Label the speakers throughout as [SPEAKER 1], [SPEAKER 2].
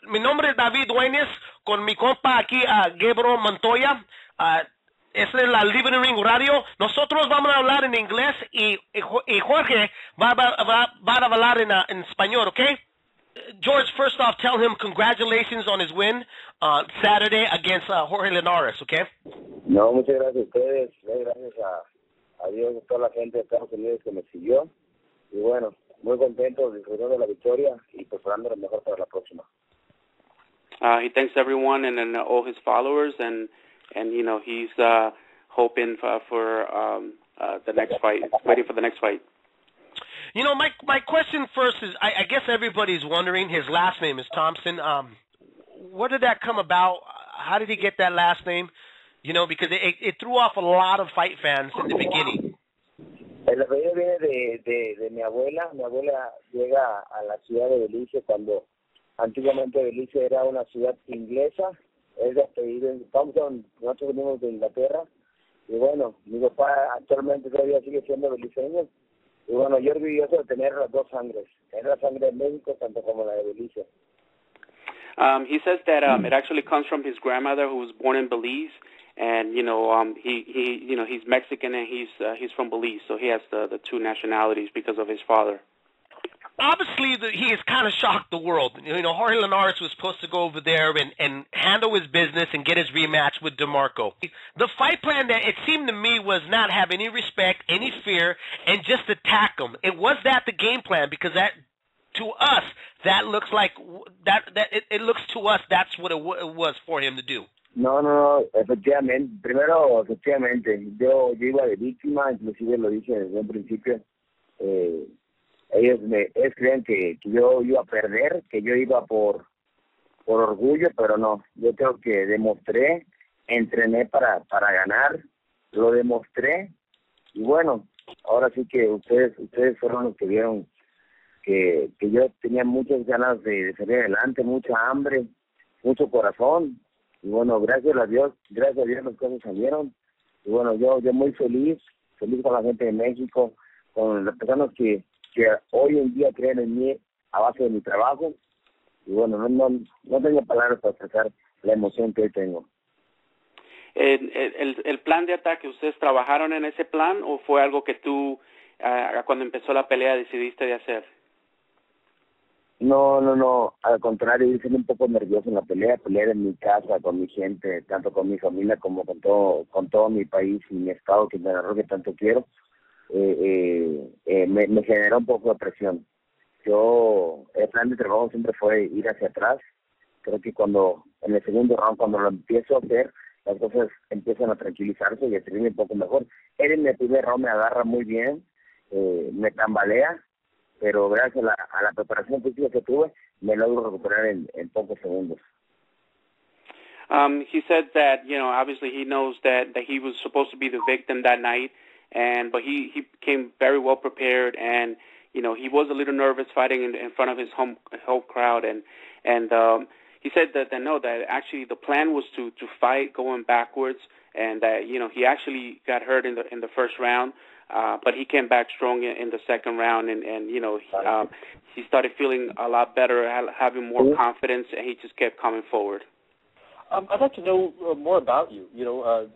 [SPEAKER 1] Mi nombre es David Dueñez, con mi compa aquí, Gabriel Montoya. Esta es la Living Ring Radio. Nosotros vamos a hablar en inglés y Jorge va a hablar en español, ¿ok? George, first off, tell him congratulations on his win Saturday against Jorge Linares, ¿ok?
[SPEAKER 2] No, muchas gracias a ustedes. Gracias a Dios y a toda la gente de Estados Unidos que me siguió. Y bueno, muy contento, disfrutando de la victoria y preparando lo mejor para la próxima.
[SPEAKER 3] He thanks everyone and all his followers, and you know, he's hoping for the next fight, waiting for the next fight.
[SPEAKER 1] You know, my question first is, I guess everybody's wondering, his last name is Thompson. Where did that come about? How did he get that last name? You know, because it threw off a lot of fight fans in the beginning.
[SPEAKER 2] El apellido viene de mi abuela. Mi abuela llega a la ciudad de Belice cuando antiguamente Belice era una ciudad inglesa. Es de apellido Thompson. Nosotros venimos de Inglaterra. Y bueno, mi papá actualmente todavía sigue siendo beliceño. Y bueno, yo orgulloso de tener las dos sangres. Tener la sangre de México tanto como la de Belice.
[SPEAKER 3] He says that it actually comes from his grandmother, who was born in Belize, and you know, he's Mexican and he's from Belize, so he has the two nationalities because of his father.
[SPEAKER 1] Obviously, he has kind of shocked the world. You know, Jorge Linares was supposed to go over there and handle his business and get his rematch with DeMarco. The fight plan, that it seemed to me, was not have any respect, any fear, and just attack him. Was that the game plan? Because that, to us, that looks like it looks to us that's what it was for him to do.
[SPEAKER 2] No, efectivamente. Primero, efectivamente, yo iba de víctima, inclusive lo dije desde un principio. Ellos creen que yo iba a perder, que yo iba por orgullo, pero no. Yo creo que demostré, entrené para ganar, lo demostré, y bueno, ahora sí que ustedes fueron los que vieron que yo tenía muchas ganas de salir adelante, mucha hambre, mucho corazón, y bueno, gracias a Dios las cosas salieron, y bueno, yo muy feliz con la gente de México, con las personas que hoy en día creen en mí a base de mi trabajo, y bueno, no tengo palabras para expresar la emoción que hoy tengo.
[SPEAKER 3] ¿El plan de ataque, ustedes trabajaron en ese plan o fue algo que tú, cuando empezó la pelea, decidiste de hacer?
[SPEAKER 2] No, al contrario, yo soy un poco nervioso en la pelea en mi casa, con mi gente, tanto con mi familia como con todo mi país y mi estado, que que tanto quiero. Me generó un poco de presión. El plan de trabajo siempre fue ir hacia atrás. Creo que en el segundo round, cuando lo empiezo a hacer, las cosas empiezan a tranquilizarse y a servirme un poco mejor. Él en el primer round me agarra muy bien, me tambalea, pero gracias a la preparación física que tuve, me logro recuperar en pocos segundos.
[SPEAKER 3] He said that, you know, obviously he knows that he was supposed to be the victim that night, but he came very well prepared, and you know, he was a little nervous fighting in front of his home crowd, and he said that actually the plan was to fight going backwards, and that, you know, he actually got hurt in the first round, but he came back strong in the second round, and you know, he started feeling a lot better, having more confidence, and he just kept coming forward.
[SPEAKER 4] I'd like to know more about you. You know,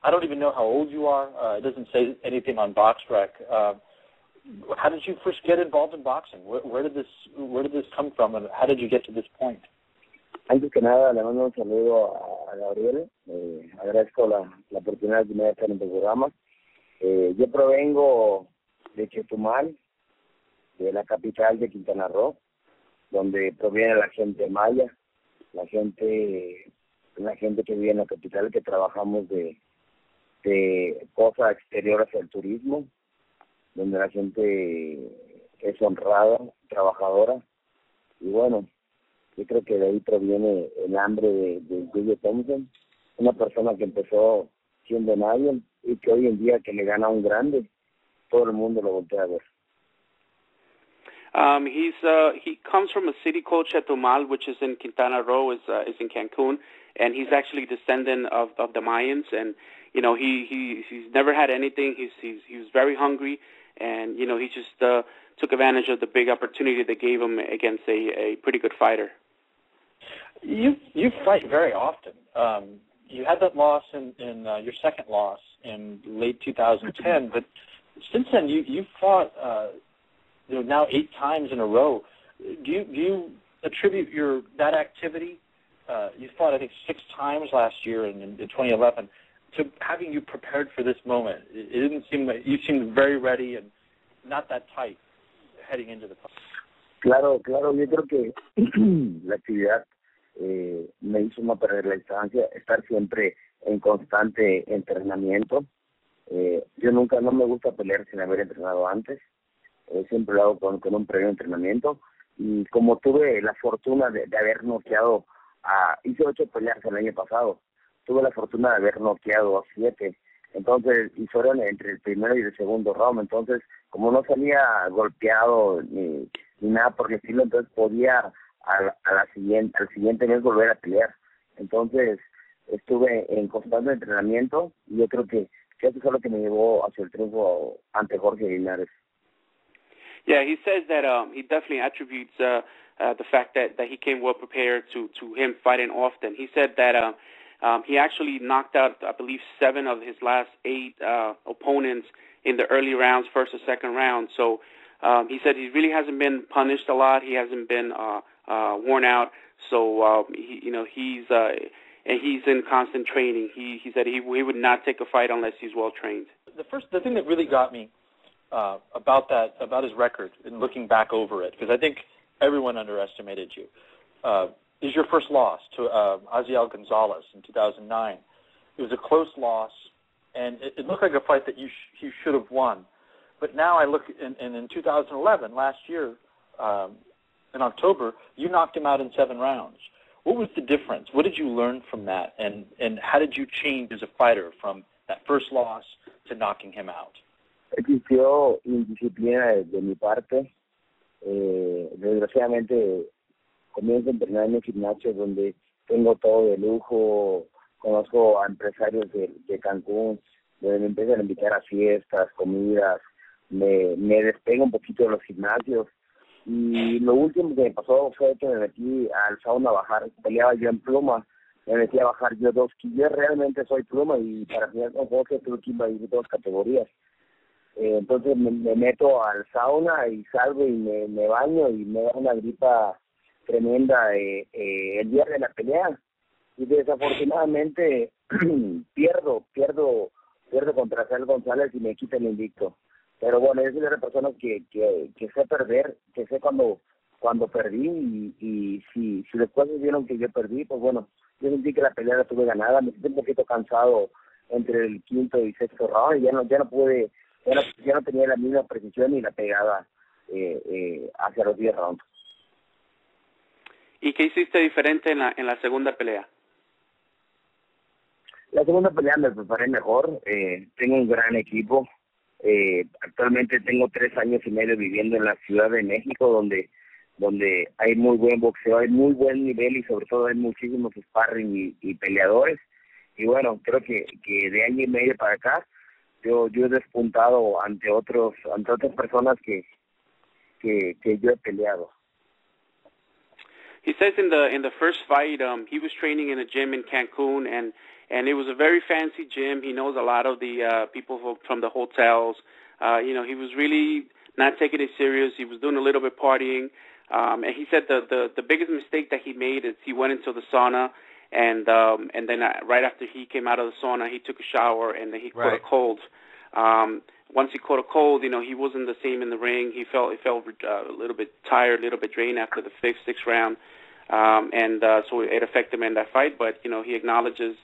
[SPEAKER 4] I don't even know how old you are. It doesn't say anything on BoxRec. How did you first get involved in boxing? Where did this come from, and how did you get to this point?
[SPEAKER 2] Antes que nada, le mando un saludo a Gabriel. Agradezco la oportunidad de estar en tu programa. Yo provengo de Chetumal, de la capital de Quintana Roo, donde proviene la gente maya, la gente que vive en la capital, que trabajamos de cosa exterior hacia el turismo, donde la gente es honrada, trabajadora, y bueno, yo creo que de ahí proviene el hambre de Sergio Thompson, una persona que empezó siendo nadie y que hoy en día que le gana a un grande, todo el mundo lo voltea a ver.
[SPEAKER 3] He comes from a city called Chetumal, which is in Quintana Roo, is in Cancun, and he's actually descendant of the Mayans, and you know, he's never had anything. He was very hungry, and you know, he just took advantage of the big opportunity they gave him against a pretty good fighter.
[SPEAKER 4] You fight very often. You had that loss in your second loss in late 2010, but since then you fought now 8 times in a row. Do you attribute that activity? You fought I think 6 times last year in 2011 to having you prepared for this moment. It didn't seem like you seemed very ready and not that tight heading into the fight.
[SPEAKER 2] Claro, yo creo que la actividad me hizo no perder la distancia, estar siempre en constante entrenamiento. Yo no me gusta pelear sin haber entrenado antes, siempre lo hago con un previo entrenamiento, y como tuve la fortuna de haber noqueado, hice 8 peleas el año pasado, tuve la fortuna de haber noqueado a 7, entonces, y fueron entre el primero y el segundo round, entonces, como no salía golpeado ni nada por el estilo, entonces podía al siguiente mes volver a pelear. Entonces, estuve en constante entrenamiento y yo creo que eso fue lo que me llevó hacia el triunfo ante Jorge Linares.
[SPEAKER 3] Yeah, he says that he definitely attributes the fact that he came well prepared to him fighting often. He said that he actually knocked out, I believe, 7 of his last 8 opponents in the early rounds, first or second round. So he said he really hasn't been punished a lot. He hasn't been worn out. So he's in constant training. He said he would not take a fight unless he's well trained.
[SPEAKER 4] The thing that really got me about his record and looking back over it, because I think everyone underestimated you, is your first loss to Aziel Gonzalez in 2009. It was a close loss, and it looked like a fight that you should have won. But now I look, in 2011, last year, in October, you knocked him out in 7 rounds. What was the difference? What did you learn from that, and how did you change as a fighter from that first loss to knocking him out?
[SPEAKER 2] Existió indisciplina de mi parte. Desgraciadamente comienzo a entrenar en un gimnasio donde tengo todo de lujo, conozco a empresarios de Cancún, donde me empiezan a invitar a fiestas, comidas, me despego un poquito de los gimnasios, y lo último que me pasó fue que me metí al sauna a bajar, peleaba yo en pluma, me metí a bajar yo 2 kilos, yo realmente soy pluma, y para final con Jorge tuve que invadir 2 categorías. Entonces me meto al sauna y salgo y me baño y me da una gripa tremenda el día de la pelea, y desafortunadamente pierdo contra Sergio González y me quita el invicto. Pero bueno, yo soy de las personas que sé perder, que sé cuando perdí, y si después vieron que yo perdí, pues bueno, yo sentí que la pelea la tuve ganada, me sentí un poquito cansado entre el 5º y 6º round, y ya no pude. Ya no tenía la misma precisión ni la pegada hacia los 10 rounds.
[SPEAKER 3] ¿Y qué hiciste diferente en la segunda pelea?
[SPEAKER 2] La segunda pelea me preparé mejor. Tengo un gran equipo. Actualmente tengo 3 años y medio viviendo en la Ciudad de México, donde hay muy buen boxeo, hay muy buen nivel y sobre todo hay muchísimos sparring y peleadores. Y bueno, creo que de año y medio para acá yo he despuntado ante otras personas que yo he peleado.
[SPEAKER 3] He says in the first fight, he was training in a gym in Cancun, and it was a very fancy gym. He knows a lot of the people from the hotels. He was really not taking it serious. He was doing a little bit partying, and he said the biggest mistake that he made is he went into the sauna, and then right after he came out of the sauna, he took a shower, and then he caught a cold. Once he caught a cold, he wasn't the same in the ring. He felt a little bit tired, a little bit drained after the 5th, 6th round, so it affected him in that fight. But he acknowledges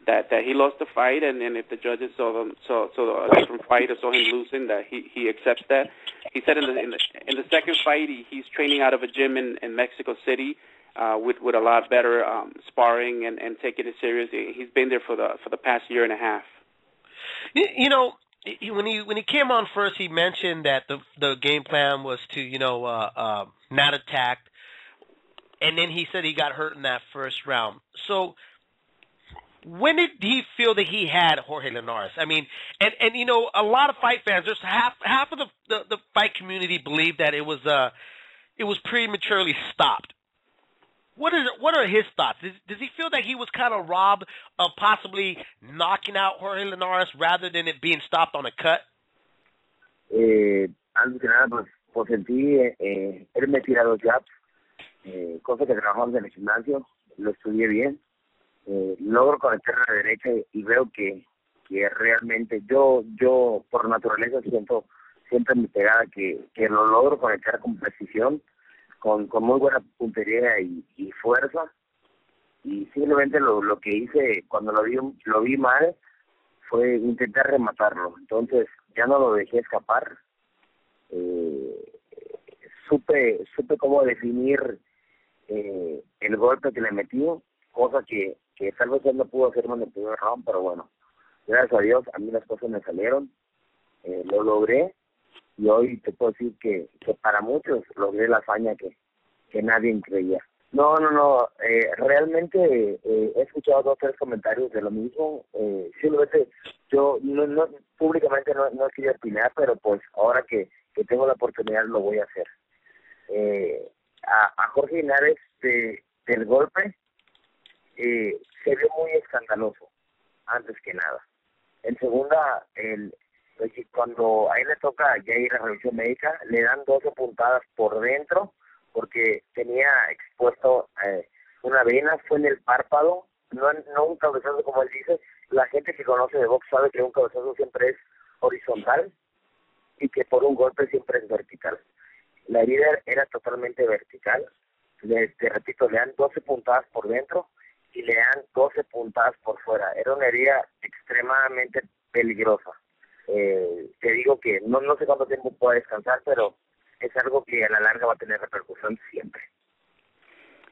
[SPEAKER 3] that he lost the fight, and if the judges saw a different fight or saw him losing, that he accepts that. He said in the second fight, he's training out of a gym in Mexico City. With a lot better sparring and taking it serious. He's been there for the past year and a half.
[SPEAKER 1] When he came on first, he mentioned that the game plan was to not attack, and then he said he got hurt in that first round. So when did he feel that he had Jorge Linares? I mean, and a lot of fight fans, there's half of the fight community believe that it was prematurely stopped. What are his thoughts? Does he feel that he was kind of robbed of possibly knocking out Jorge Linares rather than it being stopped on a cut?
[SPEAKER 2] Antes que nada, pues en sí, él me tira los jabs, cosa que trabajamos en el gimnasio, lo estudié bien, logro conectar a la derecha y veo que realmente yo por naturaleza siento mi pegada, que lo logro conectar con precisión, con muy buena puntería y fuerza, y simplemente lo que hice cuando lo vi mal fue intentar rematarlo. Entonces ya no lo dejé escapar. Supe cómo definir el golpe que le metí, cosa que tal vez él no pudo hacerlo en el primer round, pero bueno, gracias a Dios a mí las cosas me salieron, lo logré, y hoy te puedo decir que para muchos logré la hazaña que nadie creía. No, realmente he escuchado 2 o 3 comentarios de lo mismo. Simplemente yo no públicamente no quería opinar, pero pues ahora que tengo la oportunidad lo voy a hacer. A Jorge Linares del golpe se vio muy escandaloso, antes que nada. En segunda, cuando a él le toca ya ir a revisión médica, le dan 12 puntadas por dentro, porque tenía expuesto una vena, fue en el párpado, no un cabezazo como él dice. La gente que conoce de box sabe que un cabezazo siempre es horizontal y que por un golpe siempre es vertical. La herida era totalmente vertical. Te repito, le dan 12 puntadas por dentro y le dan 12 puntadas por fuera. Era una herida extremadamente peligrosa. Te digo que no sé cuánto tiempo pueda descansar, pero es algo que a la larga va a tener repercusión siempre.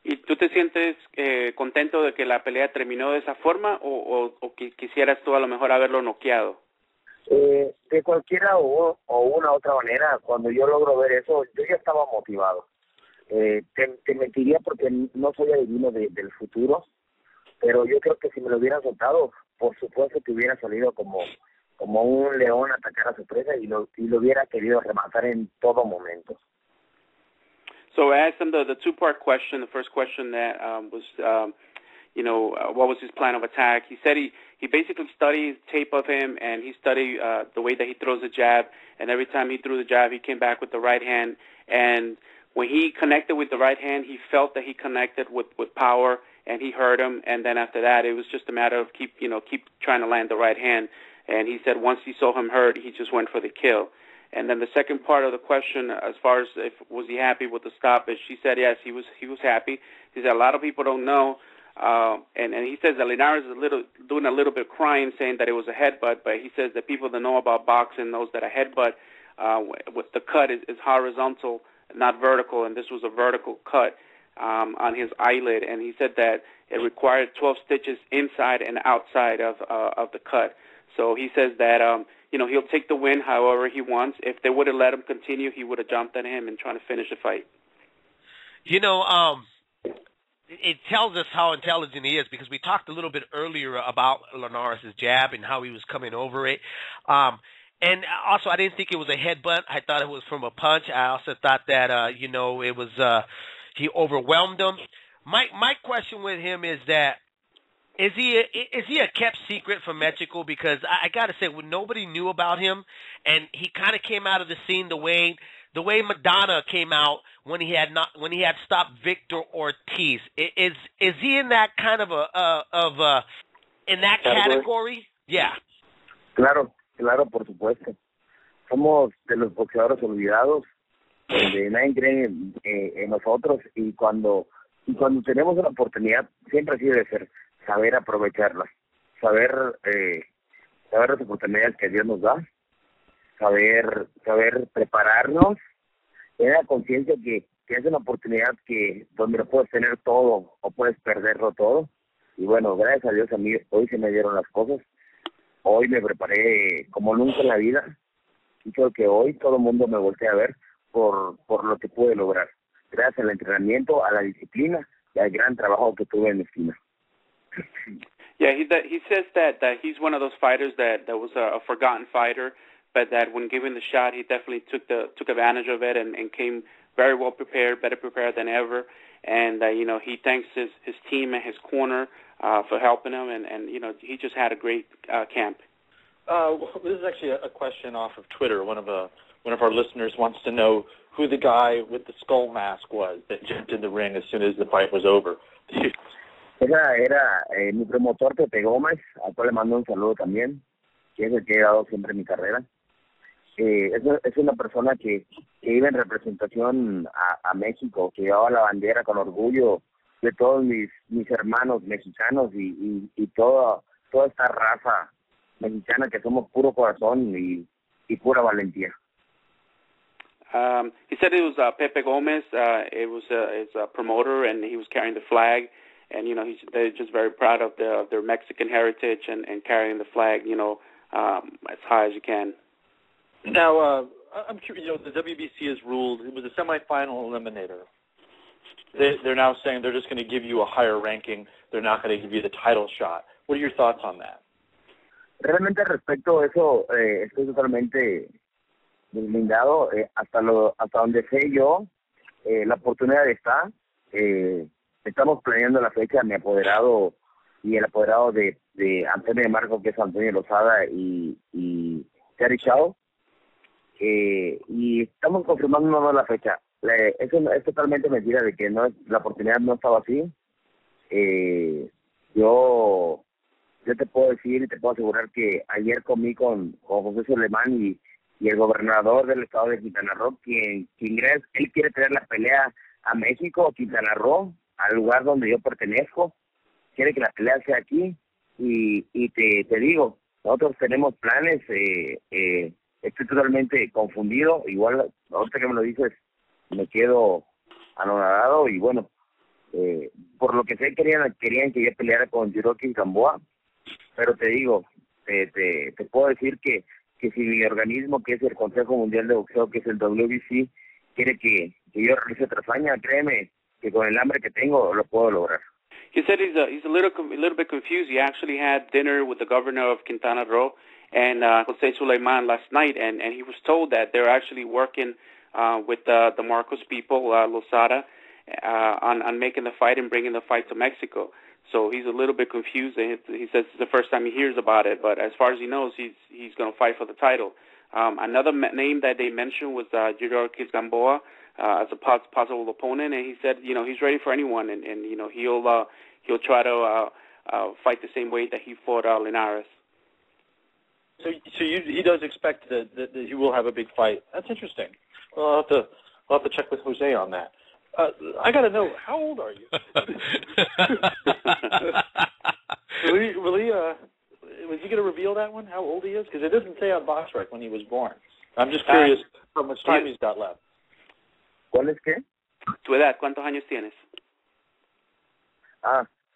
[SPEAKER 3] ¿Y tú te sientes contento de que la pelea terminó de esa forma o que quisieras tú a lo mejor haberlo noqueado?
[SPEAKER 2] De cualquiera o una otra manera, cuando yo logro ver eso, yo ya estaba motivado. Te mentiría porque no soy adivino del futuro, pero yo creo que si me lo hubieran soltado, por supuesto que hubiera salido como un león a atacar a su presa y lo hubiera querido rematar en todo momento.
[SPEAKER 3] So I asked him the two-part question. The first question that was, what was his plan of attack? He said he basically studied tape of him, and he studied the way that he throws the jab, and every time he threw the jab, he came back with the right hand. And when he connected with the right hand, he felt that he connected with power, and he hurt him. And then after that, it was just a matter of keep trying to land the right hand. And he said once he saw him hurt, he just went for the kill. And then the second part of the question, as far as was he happy with the stoppage, she said yes, he was happy. He said a lot of people don't know, and he says that Linares is doing a little bit crying, saying that it was a headbutt, but he says that people that know about boxing knows that a headbutt with the cut is horizontal, not vertical, and this was a vertical cut on his eyelid, and he said that it required 12 stitches inside and outside of the cut. So he says that he'll take the win however he wants. If they would have let him continue, he would have jumped at him and trying to finish the fight.
[SPEAKER 1] It tells us how intelligent he is, because we talked a little bit earlier about Linares' jab and how he was coming over it. And also, I didn't think it was a headbutt. I thought it was from a punch. I also thought that it was he overwhelmed him. My question with him is that is he a kept secret from Mexico? Because I got to say, when nobody knew about him, and he kind of came out of the scene the way Madonna came out when he had stopped Victor Ortiz. Is he in that kind of in that category? Yeah.
[SPEAKER 2] Claro, por supuesto. Somos de los boxeadores olvidados, donde nadie cree en nosotros, y cuando tenemos una oportunidad siempre ha sido de saber aprovecharla, saber las oportunidades que Dios nos da, saber prepararnos, tener la conciencia que es una oportunidad donde lo puedes tener todo o puedes perderlo todo. Y bueno, gracias a Dios a mí hoy se me dieron las cosas. Hoy me preparé como nunca en la vida, y creo que hoy todo el mundo me voltea a ver por lo que pude lograr, gracias al entrenamiento, a la disciplina y al gran trabajo que tuve en mi esquina.
[SPEAKER 3] Yeah, he says that he's one of those fighters that was a forgotten fighter, but that when given the shot, he definitely took advantage of it and came very well prepared, better prepared than ever. and he thanks his team and his corner for helping him, and he just had a great camp.
[SPEAKER 4] This is actually a question off of Twitter. One of our listeners wants to know who the guy with the skull mask was that jumped in the ring as soon as the fight was over.
[SPEAKER 2] Era mi promotor Pepe Gómez, al cual le mando un saludo también, que es el que he dado siempre en mi carrera. Es una persona que iba en representación a México, que llevaba la bandera con orgullo de todos mis hermanos mexicanos y toda esta raza mexicana que somos puro corazón y pura valentía.
[SPEAKER 3] He said it was Pepe Gomez. It was his promoter, and he was carrying the flag. And they're just very proud of their Mexican heritage and carrying the flag, as high as you can.
[SPEAKER 4] Now, I'm curious. The WBC has ruled it was a semifinal eliminator. They're now saying they're just going to give you a higher ranking. They're not going to give you the title shot. What are your thoughts on that?
[SPEAKER 2] Realmente respecto a eso, estoy totalmente deslindado. Hasta donde sé yo, la oportunidad está. Estamos planeando la fecha, mi apoderado y el apoderado de Antonio de Marco, que es Antonio Lozada y Terry Shaw. Y estamos confirmando la fecha. Eso es totalmente mentira de que la oportunidad no estaba así. Yo te puedo decir y te puedo asegurar que ayer comí con José Solemán y el gobernador del estado de Quintana Roo, quien él quiere traer la pelea a México, Quintana Roo, al lugar donde yo pertenezco. Quiere que la pelea sea aquí y te digo, nosotros tenemos planes. Estoy totalmente confundido. Igual, ahorita que me lo dices, me quedo anonadado y bueno, por lo que sé querían que yo peleara con Jorge Gamboa, pero te digo, te puedo decir que si mi organismo, que es el Consejo Mundial de Boxeo, que es el WBC, quiere que yo realice otra hazaña, créeme que con el hambre que tengo lo puedo lograr.
[SPEAKER 3] He said he's a little bit confused. He actually had dinner with the governor of Quintana Roo and Jose Suleiman last night, and he was told that they're actually working with the Marcos people, Lozada, on making the fight and bringing the fight to Mexico. So he's a little bit confused. He says it's the first time he hears about it, but as far as he knows, he's going to fight for the title. Another name that they mentioned was Jorge Gamboa as a possible opponent, and he said he's ready for anyone, and he'll try to fight the same way that he fought Linares.
[SPEAKER 4] So he does expect that he will have a big fight. That's interesting. Well, I'll have to check with Jose on that. I got to know, how old are you? Was he going to reveal that one, how old he is? Because it doesn't say on BoxRec when he was born. I'm just curious how much time he's got left.
[SPEAKER 2] ¿Cuál es qué?
[SPEAKER 3] ¿Tu edad? ¿Cuántos años tienes?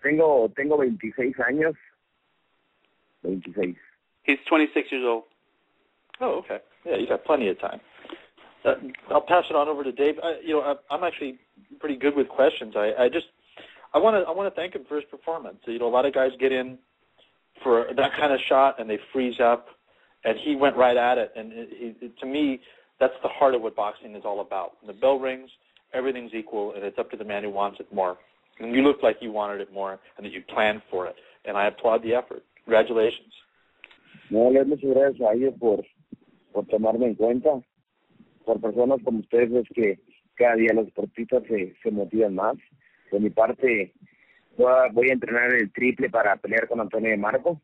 [SPEAKER 2] Tengo 26 años. 26.
[SPEAKER 3] He's 26 years old.
[SPEAKER 4] Oh, okay. Yeah, you got plenty of time. I'll pass it on over to Dave. I'm actually pretty good with questions. I want to thank him for his performance. A lot of guys get in for that kind of shot and they freeze up, and he went right at it. And to me, that's the heart of what boxing is all about. When the bell rings, everything's equal, and it's up to the man who wants it more. And you look like you wanted it more and that you planned for it. And I applaud the effort. Congratulations.
[SPEAKER 2] No, muchas gracias a ellos por tomarme en cuenta. Por personas como ustedes es que cada día los deportistas se motivan más. De mi parte, voy a entrenar el triple para pelear con Antonio de Marco.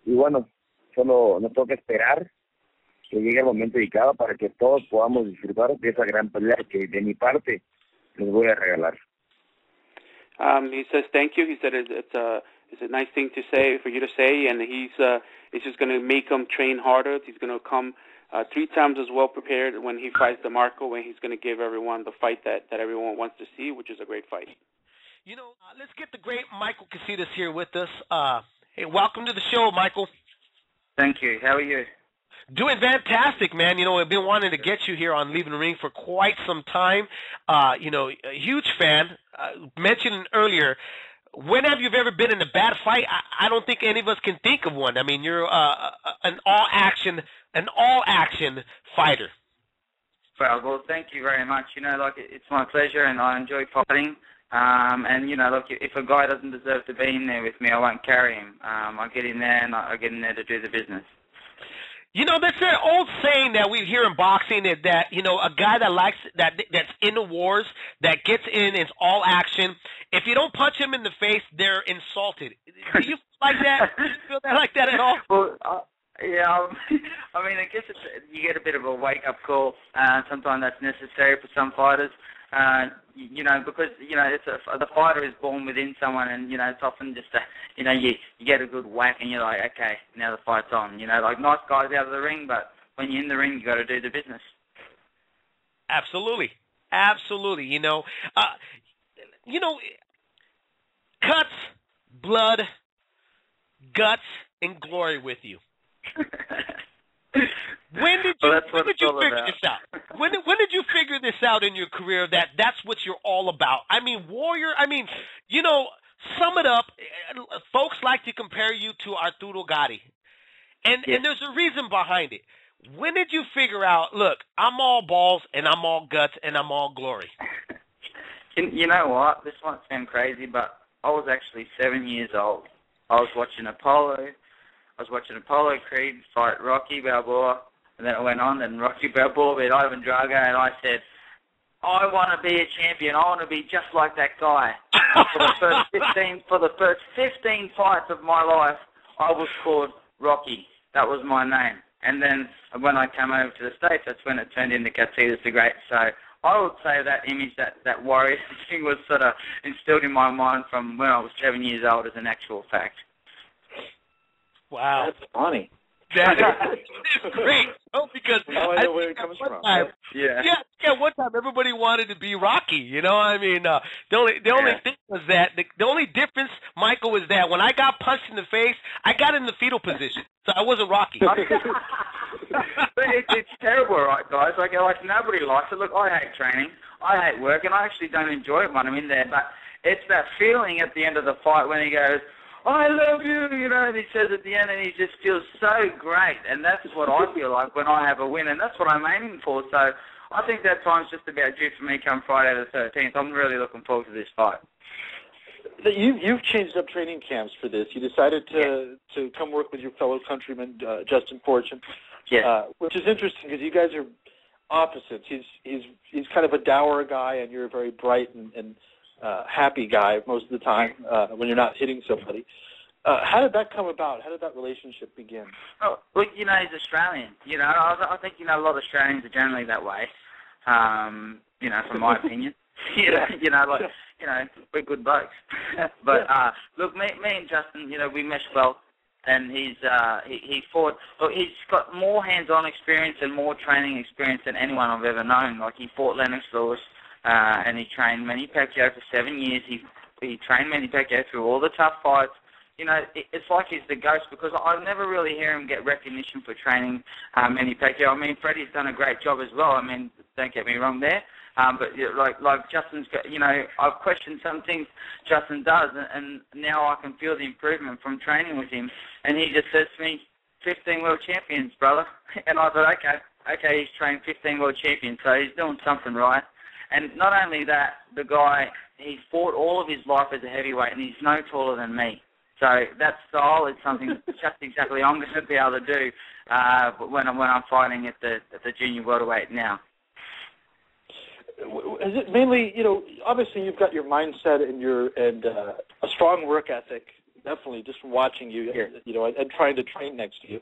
[SPEAKER 2] Y bueno, solo nos toca esperar que llegue el momento indicado para que todos podamos disfrutar de esa gran pelea que de mi parte les voy a regalar.
[SPEAKER 3] He says thank you. He said it's a nice thing to say for you to say, and he's just going to make him train harder. He's going to come 3 times as well prepared when he fights DeMarco, and he's going to give everyone the fight that everyone wants to see, which is a great fight.
[SPEAKER 1] Let's get the great Michael Katsidis here with us. Hey, welcome to the show, Michael.
[SPEAKER 5] Thank you. How are you?
[SPEAKER 1] Doing fantastic, man. I've been wanting to get you here on Leaving the Ring for quite some time. A huge fan. Mentioned earlier, when have you ever been in a bad fight? I don't think any of us can think of one. I mean, you're an all-action fighter.
[SPEAKER 5] Well, thank you very much. It's my pleasure, and I enjoy fighting. And, look, if a guy doesn't deserve to be in there with me, I won't carry him. I get in there, and I get in there to do the business.
[SPEAKER 1] There's an old saying that we hear in boxing that a guy that's in the wars, that gets in, is all action. If you don't punch him in the face, they're insulted. Do you feel like that? Do you feel like that at all?
[SPEAKER 5] Well, yeah, I mean, I guess you get a bit of a wake-up call. Sometimes that's necessary for some fighters. Because the fighter is born within someone, and it's often just you get a good whack, and you're like, okay, now the fight's on. Like nice guys out of the ring, but when you're in the ring, you got to do the business.
[SPEAKER 1] Absolutely. Cuts, blood, guts, and glory with you. When did you figure this out? When did you figure this out in your career that that's what you're all about? I mean, warrior. I mean, sum it up. Folks like to compare you to Arturo Gatti, and there's a reason behind it. When did you figure out? Look, I'm all balls and I'm all guts and I'm all glory.
[SPEAKER 5] You know what? This might sound crazy, but I was actually 7 years old. I was watching Apollo Creed fight Rocky Balboa, and then it went on, and Rocky Balboa beat Ivan Drago, and I said, I want to be a champion. I want to be just like that guy. For the first 15 fights of my life, I was called Rocky. That was my name. And then when I came over to the States, that's when it turned into Katsidis the Great. So I would say that image, that warrior thing was sort of instilled in my mind from when I was 7 years old as an actual fact.
[SPEAKER 1] Wow.
[SPEAKER 4] That's funny.
[SPEAKER 1] That is great. Oh, because
[SPEAKER 4] now I know where it comes from.
[SPEAKER 1] Yeah. One time everybody wanted to be Rocky. I mean, the only thing was that the only difference, Michael, was that when I got punched in the face, I got in the fetal position, so I wasn't Rocky.
[SPEAKER 5] But it's terrible, right, guys? Like nobody likes it. Look, I hate training. I hate work, and I actually don't enjoy it when I'm in there. But it's that feeling at the end of the fight when he goes, I love you, and he says at the end, and he just feels so great, and that's what I feel like when I have a win, and that's what I'm aiming for. So I think that time's just about due for me come Friday the 13th. I'm really looking forward to this fight.
[SPEAKER 4] You've changed up training camps for this. You decided to come work with your fellow countryman, Justin Fortune, which is interesting because you guys are opposites. He's kind of a dour guy, and you're a very bright and happy guy most of the time when you're not hitting somebody. How did that come about? How did that relationship begin?
[SPEAKER 5] Oh, well, he's Australian. I think, a lot of Australians are generally that way, from my opinion. We're good blokes. But, look, me and Justin, we mesh well, and he fought. Look, he's got more hands-on experience and more training experience than anyone I've ever known. Like, he fought Lennox Lewis, and he trained Manny Pacquiao for 7 years. He trained Manny Pacquiao through all the tough fights. It's like he's the ghost because I never really hear him get recognition for training Manny Pacquiao. I mean, Freddie's done a great job as well. I mean, don't get me wrong there. But like Justin's got, I've questioned some things Justin does, and now I can feel the improvement from training with him. And he just says to me, 15 world champions, brother. And I thought, okay, he's trained 15 world champions, so he's doing something right. And not only that, the guy, he's fought all of his life as a heavyweight, and he's no taller than me. So that style is something just exactly I'm going to be able to do when I'm fighting at the junior welterweight now.
[SPEAKER 4] Is it mainly, obviously you've got your mindset and a strong work ethic, definitely, just from watching you, and trying to train next to you.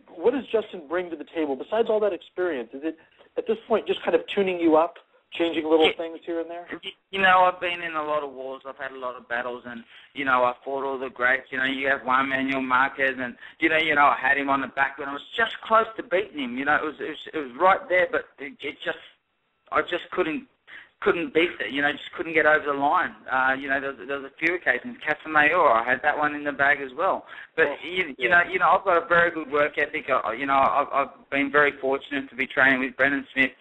[SPEAKER 4] What does Justin bring to the table besides all that experience? Is it at this point just kind of tuning you up, changing little things here and there?
[SPEAKER 5] I've been in a lot of wars. I've had a lot of battles, and I fought all the greats. You have Juan Manuel Marquez, and I had him on the back when I was just close to beating him. It was right there, but I just couldn't beat it. Just couldn't get over the line. There was a few occasions. Casamayor, I had that one in the bag as well. But I've got a very good work ethic. I've been very fortunate to be training with Brendan Smith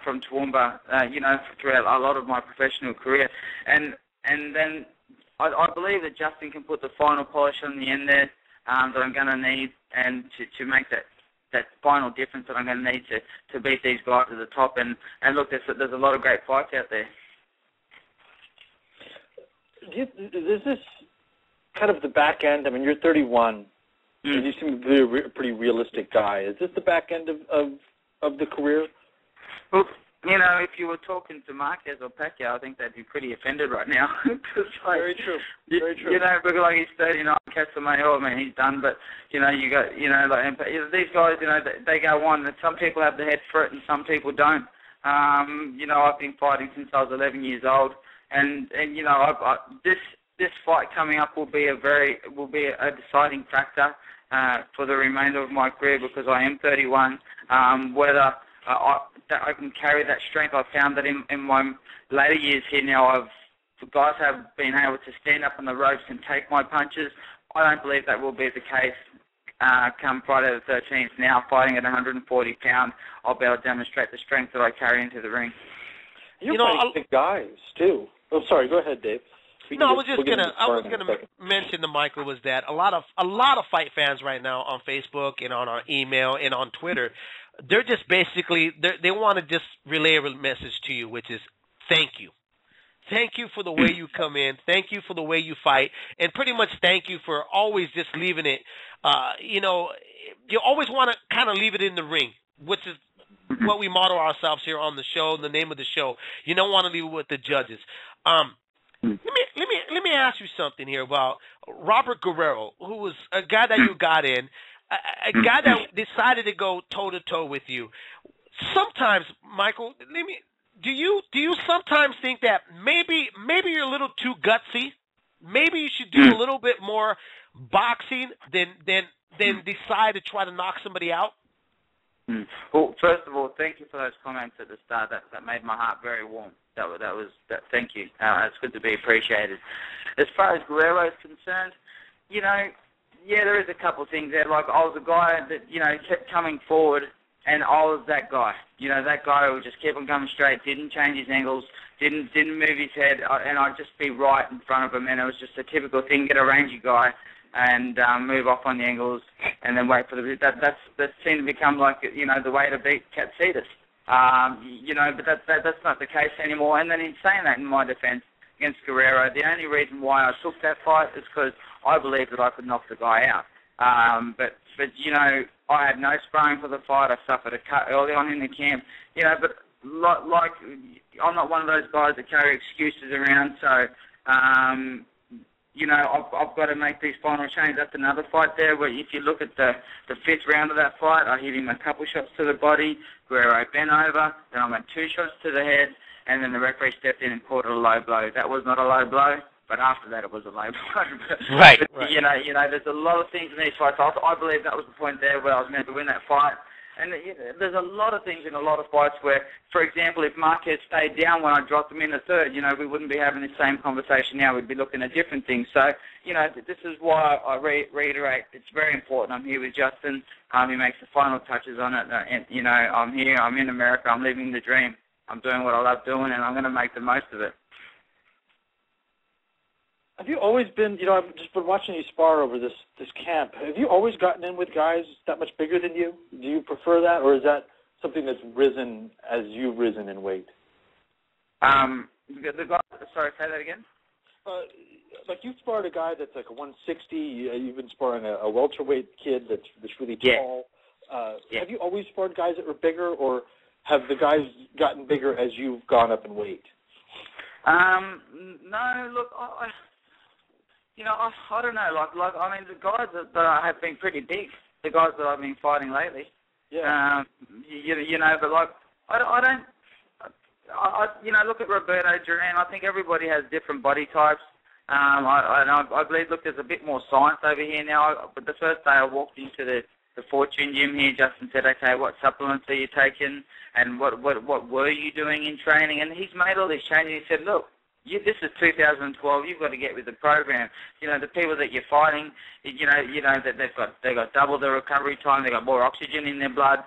[SPEAKER 5] from Toowoomba, throughout a lot of my professional career. And then I believe that Justin can put the final polish on the end there that I'm going to need and to make that that final difference that I'm going to need to beat these guys at the top. And look, there's a lot of great fights out there.
[SPEAKER 4] Is this kind of the back end? I mean, you're 31. And you seem to be a pretty realistic guy. Is this the back end of the career?
[SPEAKER 5] Well, you know, if you were talking to Marquez or Pacquiao, I think they'd be pretty offended right now.
[SPEAKER 4] Very true. Very true.
[SPEAKER 5] You know, because like he's 39, Katsidis, I mean, he's done. But you know, you got, you know, like these guys, you know, they go on. And some people have the head for it, and some people don't. You know, I've been fighting since I was 11 years old, and you know, this fight coming up will be a deciding factor for the remainder of my career, because I am 31. Whether I can carry that strength. I've found that in my later years here now, the guys have been able to stand up on the ropes and take my punches. I don't believe that will be the case come Friday the 13th. Now, fighting at 140 pounds, I'll be able to demonstrate the strength that I carry into the ring.
[SPEAKER 4] You're fighting big guys too. Oh, sorry. Go ahead, Dave.
[SPEAKER 1] I was gonna mention to Michael was that a lot of fight fans right now on Facebook and on our email and on Twitter, they're just basically they want to just relay a message to you, which is thank you. Thank you for the way you come in. Thank you for the way you fight, and pretty much thank you for always just leaving it. You know, you always want to kind of leave it in the ring, which is what we model ourselves here on the show. The name of the show. You don't want to leave it with the judges. Let me ask you something here about Robert Guerrero, who was a guy that you got in, a guy that decided to go toe to toe with you. Sometimes, Michael, do you sometimes think that maybe you're a little too gutsy? Maybe you should do a little bit more boxing than decide to try to knock somebody out?
[SPEAKER 5] Well, first of all, thank you for those comments at the start. That made my heart very warm. Thank you. It's good to be appreciated. As far as Guerrero is concerned, you know, yeah, there is a couple of things there. Like, I was a guy that, you know, kept coming forward, and I was that guy. You know, that guy who would just keep on coming straight, didn't change his angles, didn't move his head, and I'd just be right in front of him, and it was just a typical thing, get a rangy guy and move off on the angles and then wait for the... That seemed to become like, you know, the way to beat Katsidis. You know, but that's not the case anymore. And then in saying that, in my defense against Guerrero, the only reason why I took that fight is because I believed that I could knock the guy out. But you know, I had no sparring for the fight. I suffered a cut early on in the camp. You know, but like I'm not one of those guys that carry excuses around. So, you know, I've got to make these final changes. That's another fight there where if you look at the fifth round of that fight, I hit him a couple shots to the body, Guerrero bent over, then I went 2 shots to the head, and then the referee stepped in and called it a low blow. That was not a low blow, but after that it was a low blow.
[SPEAKER 1] Right.
[SPEAKER 5] You know, there's a lot of things in these fights. I believe that was the point there where I was meant to win that fight. And there's a lot of things in a lot of fights where, for example, if Marquez stayed down when I dropped him in the third, you know, we wouldn't be having the same conversation now. We'd be looking at different things. So, you know, this is why I reiterate, it's very important. I'm here with Justin. He makes the final touches on it. And, you know, I'm here. I'm in America. I'm living the dream. I'm doing what I love doing, and I'm going to make the most of it.
[SPEAKER 4] Have you always been, you know, I've just been watching you spar over this camp. Have you always gotten in with guys that much bigger than you? Do you prefer that, or is that something that's risen as you've risen in weight?
[SPEAKER 5] The guy, sorry, say that again?
[SPEAKER 4] Like you've sparred a guy that's like a 160. You've been sparring a welterweight kid that's really tall.
[SPEAKER 5] Yeah.
[SPEAKER 4] Have you always sparred guys that were bigger, or have the guys gotten bigger as you've gone up in weight?
[SPEAKER 5] No, look, you know, I don't know. Like I mean, the guys that have been pretty big, the guys that I've been fighting lately.
[SPEAKER 4] Yeah.
[SPEAKER 5] You know, but like I don't. You know, look at Roberto Duran. I think everybody has different body types. I believe, look, there's a bit more science over here now. But the first day I walked into the Fortune gym here, Justin said, okay, what supplements are you taking, and what were you doing in training? And he's made all these changes. He said, look, this is 2012. You've got to get with the program. The people that you're fighting, that they've got double the recovery time. They've got more oxygen in their blood.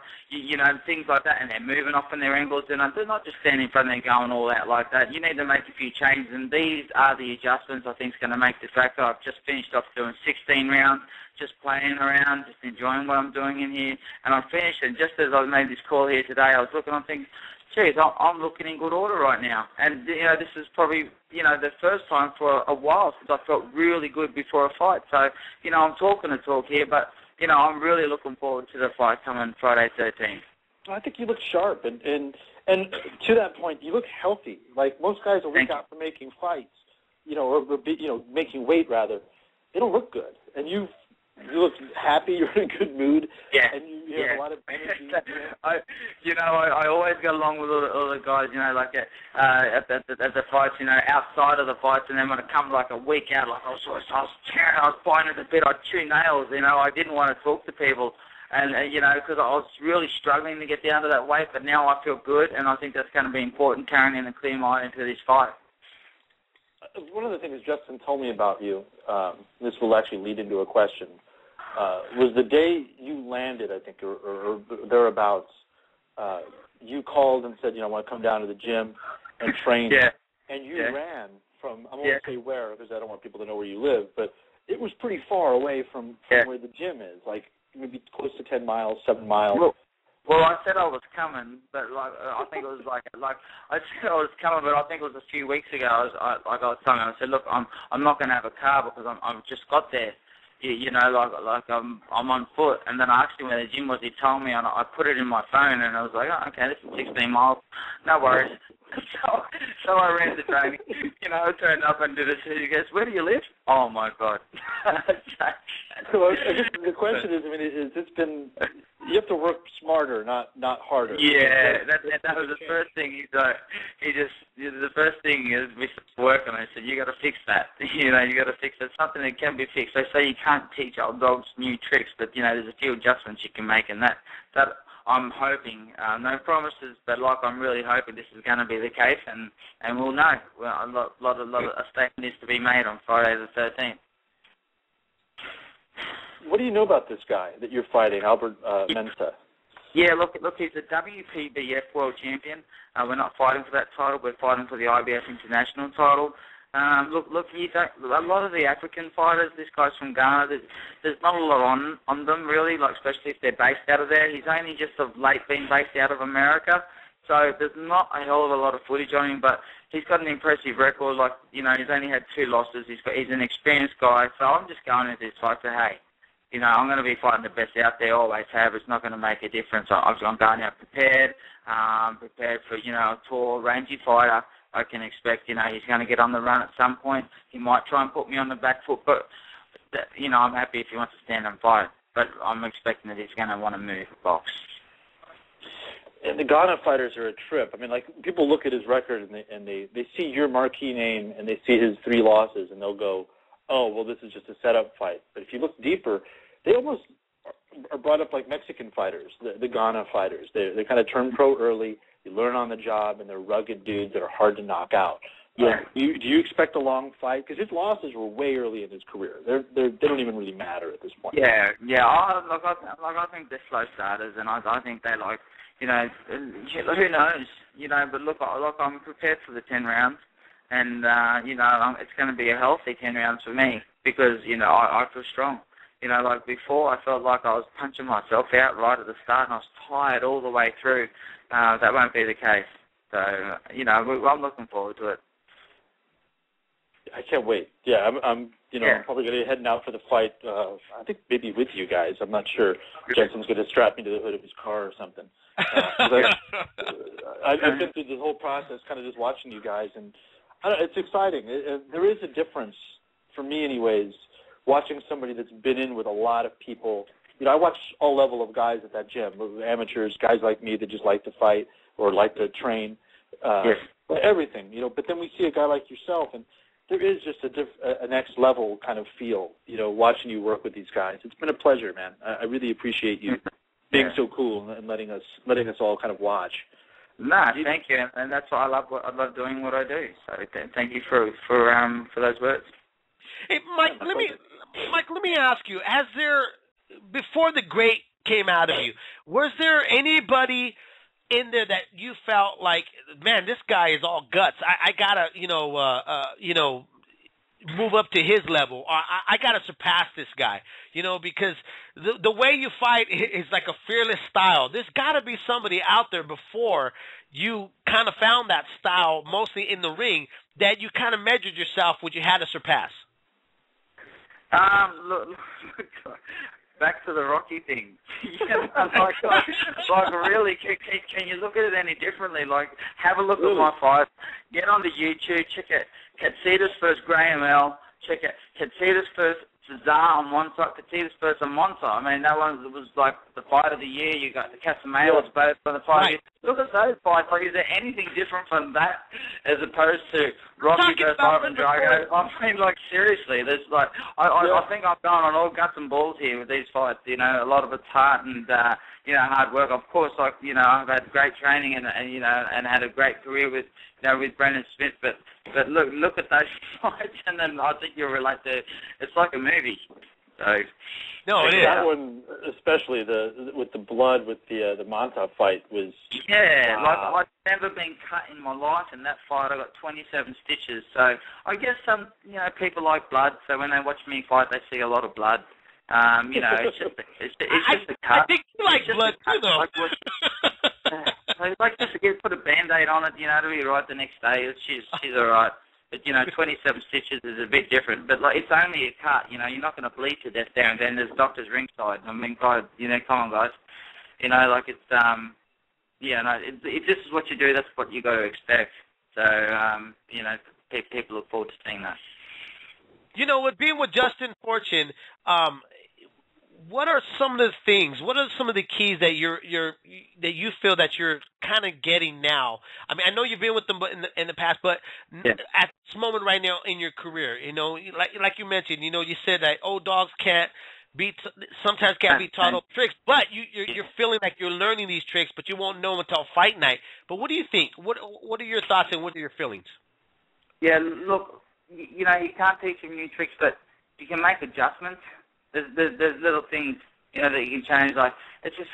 [SPEAKER 5] Things like that, and they're moving off in their angles. And they're not just standing in front of them going all out like that. You need to make a few changes, and these are the adjustments I think is going to make the factor. I've just finished off doing 16 rounds, just playing around, just enjoying what I'm doing in here, and I'm finished. And just as I made this call here today, I was looking on thinking, geez, I'm looking in good order right now. And, this is probably, the first time for a while since I felt really good before a fight. So, I'm talking the talk here, but, I'm really looking forward to the fight coming Friday 13th.
[SPEAKER 4] I think you look sharp. And to that point, you look healthy. Like most guys a week out from making fights, or making weight, rather, they don't look good. And you look happy, you're in a good mood, and you have a lot of energy.
[SPEAKER 5] I always get along with all the guys, like at the fights, outside of the fights, and then when it comes like a week out, like I was finding it a bit, I'd chew nails, I didn't want to talk to people, and because I was really struggling to get down to that weight, but now I feel good, and I think that's going to be important carrying in a clear mind into this fight.
[SPEAKER 4] One of the things Justin told me about you, this will actually lead into a question, was the day you landed, I think, or thereabouts, you called and said, I want to come down to the gym and train. And you ran from, I won't say where because I don't want people to know where you live, but it was pretty far away from where the gym is, like maybe close to 10 miles, 7 miles.
[SPEAKER 5] Well, I said I was coming, but I think it was I said I was coming, but I think it was a few weeks ago. I was telling him, I said, look, I'm not going to have a car because I've just got there. I'm on foot, and then I asked him where the gym was. He told me, and I put it in my phone, and I was like, oh, okay, this is 16 miles, no worries. So I ran the training, turned up and did it. He goes, where do you live? Oh my God.
[SPEAKER 4] So I guess the question is, it's been, you have to work smarter, not harder.
[SPEAKER 5] Yeah, that was the first thing the first thing is we started working. I said, you got to fix that. You got to fix it. Something that can be fixed. They say you can't teach old dogs new tricks, but there's a few adjustments you can make, and that I'm hoping, no promises, but I'm really hoping this is going to be the case, and we'll know. Well, a lot of statement is to be made on Friday the 13th.
[SPEAKER 4] What do you know about this guy that you're fighting, Albert Mensah?
[SPEAKER 5] Yeah, look, he's a WPBF world champion. We're not fighting for that title. We're fighting for the IBF international title. Look, a lot of the African fighters, this guy's from Ghana, there's not a lot on them, really, especially if they're based out of there. He's only just of late been based out of America, so there's not a hell of a lot of footage on him, but he's got an impressive record. He's only had 2 losses. He's an experienced guy, so I'm just going into this fight for, hey, I'm going to be fighting the best out there, always have. It's not going to make a difference. I'm going out prepared for, a tall, rangy fighter. I can expect, he's going to get on the run at some point. He might try and put me on the back foot, but, I'm happy if he wants to stand and fight. But I'm expecting that he's going to want to move a box.
[SPEAKER 4] And the Ghana fighters are a trip. People look at his record and they see your marquee name and they see his 3 losses and they'll go, oh, well, this is just a setup fight. But if you look deeper, they almost are brought up like Mexican fighters, the Ghana fighters. They kind of turn pro early. You learn on the job, and they're rugged dudes that are hard to knock out. Do you expect a long fight? Because his losses were way early in his career. They don't even really matter at this point.
[SPEAKER 5] Yeah. I think they're slow starters, and I think they who knows? But look, I'm prepared for the 10 rounds, and it's going to be a healthy 10 rounds for me because I feel strong. Before, I felt like I was punching myself out right at the start, and I was tired all the way through. That won't be the case. So, I'm looking forward to it.
[SPEAKER 4] I can't wait. Yeah, I'm probably going to be heading out for the fight. I think maybe with you guys. I'm not sure. Justin's going to strap me to the hood of his car or something. I've been through this whole process, kind of just watching you guys, and it's exciting. There is a difference, for me anyways, watching somebody that's been in with a lot of people. I watch all level of guys at that gym, amateurs, guys like me that just like to fight or like to train, everything, But then we see a guy like yourself, and there is just a next level kind of feel, watching you work with these guys. It's been a pleasure, man. I really appreciate you being so cool and letting us all kind of watch.
[SPEAKER 5] No, thank you, and that's why I love doing what I do. So thank you for those words.
[SPEAKER 1] Hey, Mike, let me ask you: has there, before the great came out of you, was there anybody in there that you felt like, man, this guy is all guts? I gotta, move up to his level. I got to surpass this guy, because the way you fight is like a fearless style. There's got to be somebody out there before you kind of found that style, mostly in the ring, that you kind of measured yourself, what you had to surpass.
[SPEAKER 5] Look, back to the Rocky thing. like really, can you look at it any differently? Like, have a look at my fight. Get onto YouTube, check it. Katsidis versus Graham L. Check it. Katsidis versus Cesar on one side, Katsidis versus Monta. I mean, that one was like the fight of the year. You got the Casamales both for the fight. Right. Look at those fights. Like, is there anything different from that as opposed to Rocky versus Ivan Drago? I mean, like, seriously, there's like, I think I've gone on all guts and balls here with these fights. A lot of it's heart and hard work. Of course, like, I've had great training and had a great career with Brendan Smith. But look at those fights, and then I think you'll relate to. It's like a movie. So.
[SPEAKER 1] No, it is.
[SPEAKER 4] That one, especially with the blood with the Monta fight was.
[SPEAKER 5] Yeah, wow. Like I've never been cut in my life. In that fight, I got 27 stitches. So I guess some people like blood. So when they watch me fight, they see a lot of blood. It's just a cut.
[SPEAKER 1] I think you like blood too, though.
[SPEAKER 5] Like just to put a Band-Aid on it, to be right the next day. She's all right. But 27 stitches is a bit different. But like, it's only a cut. You're not going to bleed to death there and then. There's doctors ringside. I mean, God, come on, guys. Like it's if this is what you do, that's what you got to expect. So people look forward to seeing that.
[SPEAKER 1] With being with Justin Fortune, what are some of the things? What are some of the keys that that you feel that you're kind of getting now? I mean, I know you've been with them in the past, but at this moment right now in your career, like you mentioned, you said that old dogs sometimes can't be taught old tricks, but you're feeling like you're learning these tricks, but you won't know until fight night. But what do you think? What are your thoughts and what are your feelings?
[SPEAKER 5] Yeah, look, you can't teach them new tricks, but you can make adjustments. There's little things, that you can change. Like, it's just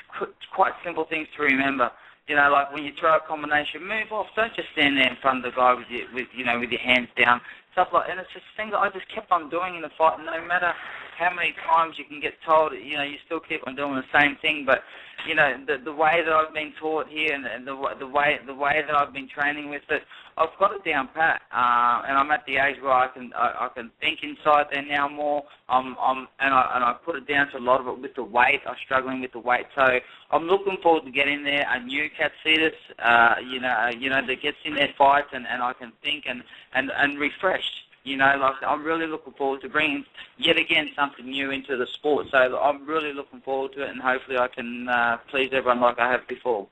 [SPEAKER 5] quite simple things to remember. Like when you throw a combination, move off. Don't just stand there in front of the guy with your hands down. Stuff like, and it's just things that I just kept on doing in the fight. No matter how many times you can get told, you still keep on doing the same thing. But the way that I've been taught here and the way that I've been training with it, I've got it down pat. And I'm at the age where I can think inside there now more. And I put it down to a lot of it with the weight. I'm struggling with the weight, so I'm looking forward to getting there. A new Katsidis, that gets in their fights and I can think and refreshed. Like I'm really looking forward to bringing yet again something new into the sport. So I'm really looking forward to it, and hopefully I can please everyone like I have before.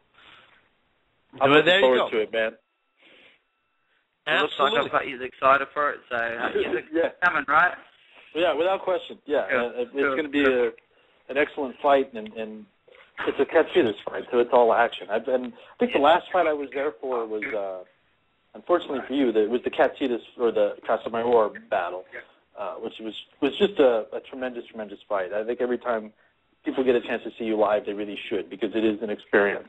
[SPEAKER 4] I'm looking forward to it, man.
[SPEAKER 5] It looks like I've got you excited for it, so you're coming, right?
[SPEAKER 4] Yeah, without question. Yeah, it's going to be an excellent fight, and it's a Katsidis fight, so it's all action. I think the last fight I was there for was. Unfortunately for you, it was the Katsidis or the Casamaior battle, which was just a tremendous fight. I think every time people get a chance to see you live, they really should, because it is an experience.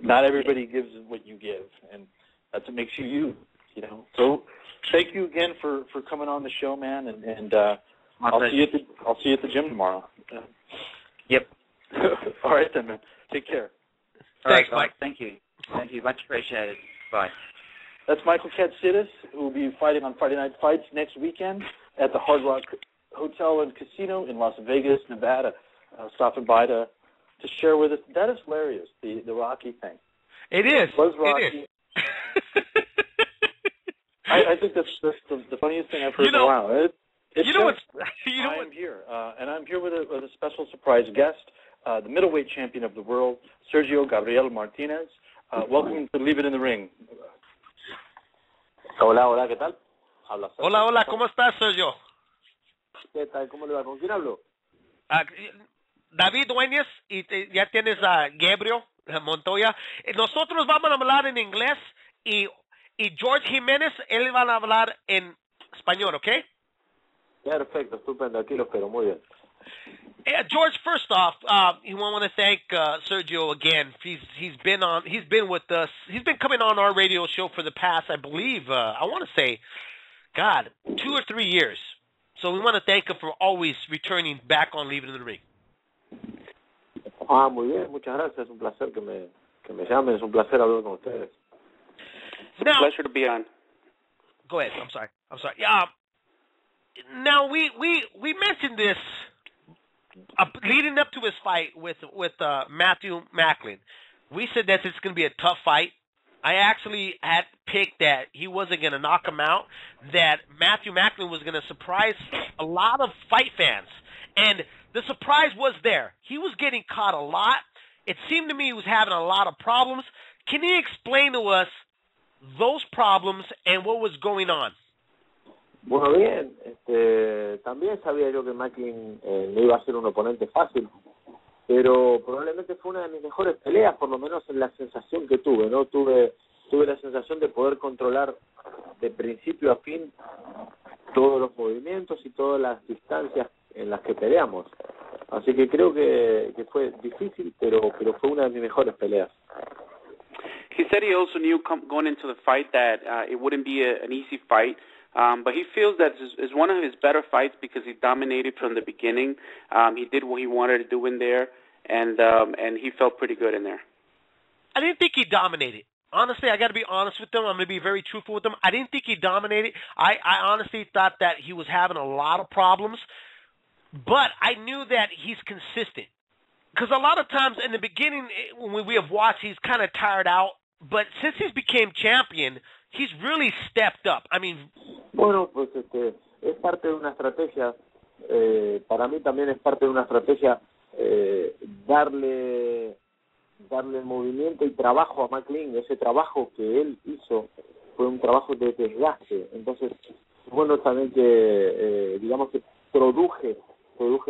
[SPEAKER 4] Not everybody gives what you give, and that's what makes you. So thank you again for coming on the show, man, and I'll see you at the gym tomorrow.
[SPEAKER 5] Yep.
[SPEAKER 4] All right then, man. Take care.
[SPEAKER 1] Thanks, Mike.
[SPEAKER 5] Thank you. Much appreciated. Bye.
[SPEAKER 4] That's Michael Katsidis, who will be fighting on Friday Night Fights next weekend at the Hard Rock Hotel and Casino in Las Vegas, Nevada. Stopping by to share with us. That is hilarious, the Rocky thing.
[SPEAKER 1] It is.
[SPEAKER 4] Was Rocky.
[SPEAKER 1] It is.
[SPEAKER 4] I think that's the funniest thing I've heard in a while. I'm here, and I'm here with a special surprise guest, the middleweight champion of the world, Sergio Martinez. Welcome to Leave It in the Ring.
[SPEAKER 2] Hola, ¿qué tal?
[SPEAKER 1] Hola, ¿cómo estás, Sergio?
[SPEAKER 2] ¿Qué tal? ¿Cómo le va? ¿Con quién hablo?
[SPEAKER 1] David Dueñas, y ya tienes a Gabriel Montoya. Nosotros vamos a hablar en inglés y George Jiménez, él va a hablar en español, ¿ok?
[SPEAKER 6] Perfecto, estupendo, aquí lo espero, muy bien.
[SPEAKER 1] George, first off, we want to thank Sergio again. He's been with us. He's been coming on our radio show for the past, I believe, I want to say, God, 2 or 3 years. So we want to thank him for always returning back on Leaving in the Ring.
[SPEAKER 6] Muy bien, muchas gracias. Es un placer que me llamen. Es un placer hablar con ustedes.
[SPEAKER 3] It's a pleasure to be on.
[SPEAKER 1] Go ahead. I'm sorry. Now we mentioned this leading up to his fight with Matthew MACKLIN. We said that it's going to be a tough fight. I actually had picked that he wasn't going to knock him out, that Matthew MACKLIN was going to surprise a lot of fight fans. And the surprise was there. He was getting caught a lot. It seemed to me he was having a lot of problems. Can you explain to us those problems and what was going on?
[SPEAKER 6] Bueno, bien. También sabía yo que MACKLIN no iba a ser un oponente fácil, pero probablemente fue una de mis mejores peleas, por lo menos en la sensación que tuve, ¿no? Tuve la sensación de poder controlar de principio a fin todos los movimientos y todas las distancias en las que peleamos. Así que creo que fue difícil, pero fue una de mis mejores peleas.
[SPEAKER 3] He said he also knew going into the fight that it wouldn't be an easy fight, but he feels that it's one of his better fights because he dominated from the beginning. He did what he wanted to do in there, and he felt pretty good in there.
[SPEAKER 1] I didn't think he dominated. Honestly, I got to be honest with him. I'm going to be very truthful with him. I didn't think he dominated. I honestly thought that he was having a lot of problems, but I knew that he's consistent. Because a lot of times in the beginning, when we have watched, he's kind of tired out. But since he's became champion, he's really stepped up. I mean...
[SPEAKER 6] Bueno, pues es parte de una estrategia. Para mí también es parte de una estrategia darle movimiento y trabajo a MACKLIN. Ese trabajo que él hizo fue un trabajo de desgaste. Entonces, bueno, también que, digamos que produje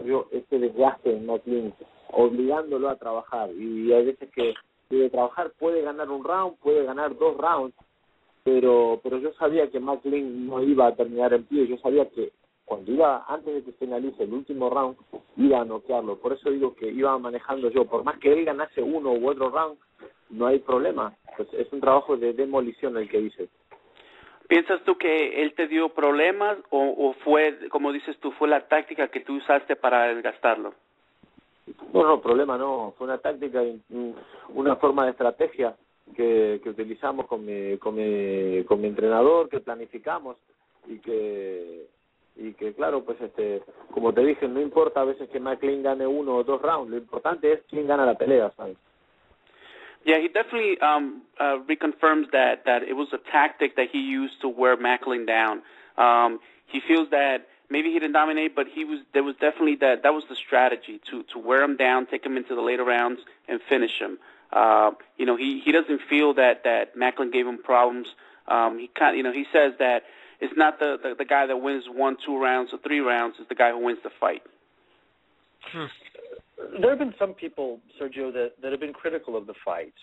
[SPEAKER 6] yo ese desgaste en MACKLIN, obligándolo a trabajar. Y hay veces que de trabajar puede ganar un round, puede ganar 2 rounds, pero yo sabía que MACKLIN no iba a terminar en pie. Yo sabía que antes de que finalice el último round, iba a noquearlo. Por eso digo que iba manejando yo. Por más que él ganase uno u otro round, no hay problema. Pues es un trabajo de demolición el que hice.
[SPEAKER 3] ¿Piensas tú que él te dio problemas o fue, como dices tú, fue la táctica que tú usaste para desgastarlo?
[SPEAKER 6] No, problema no. Fue una táctica, una forma de estrategia que utilizamos con mi entrenador, que planificamos y que claro, pues como te dije, no importa a veces que MACKLIN gane 1 o 2 rounds, lo importante es quién gana la pelea, ¿sabes?
[SPEAKER 3] Yeah, he definitely reconfirms that it was a tactic that he used to wear MACKLIN down. He feels that maybe he didn't dominate, but there was definitely that was the strategy to wear him down, take him into the later rounds, and finish him. He doesn't feel that MACKLIN gave him problems. He says that it's not the guy that wins 1, 2 rounds or 3 rounds. It's the guy who wins the fight.
[SPEAKER 4] There have been some people, Sergio, that have been critical of the fight,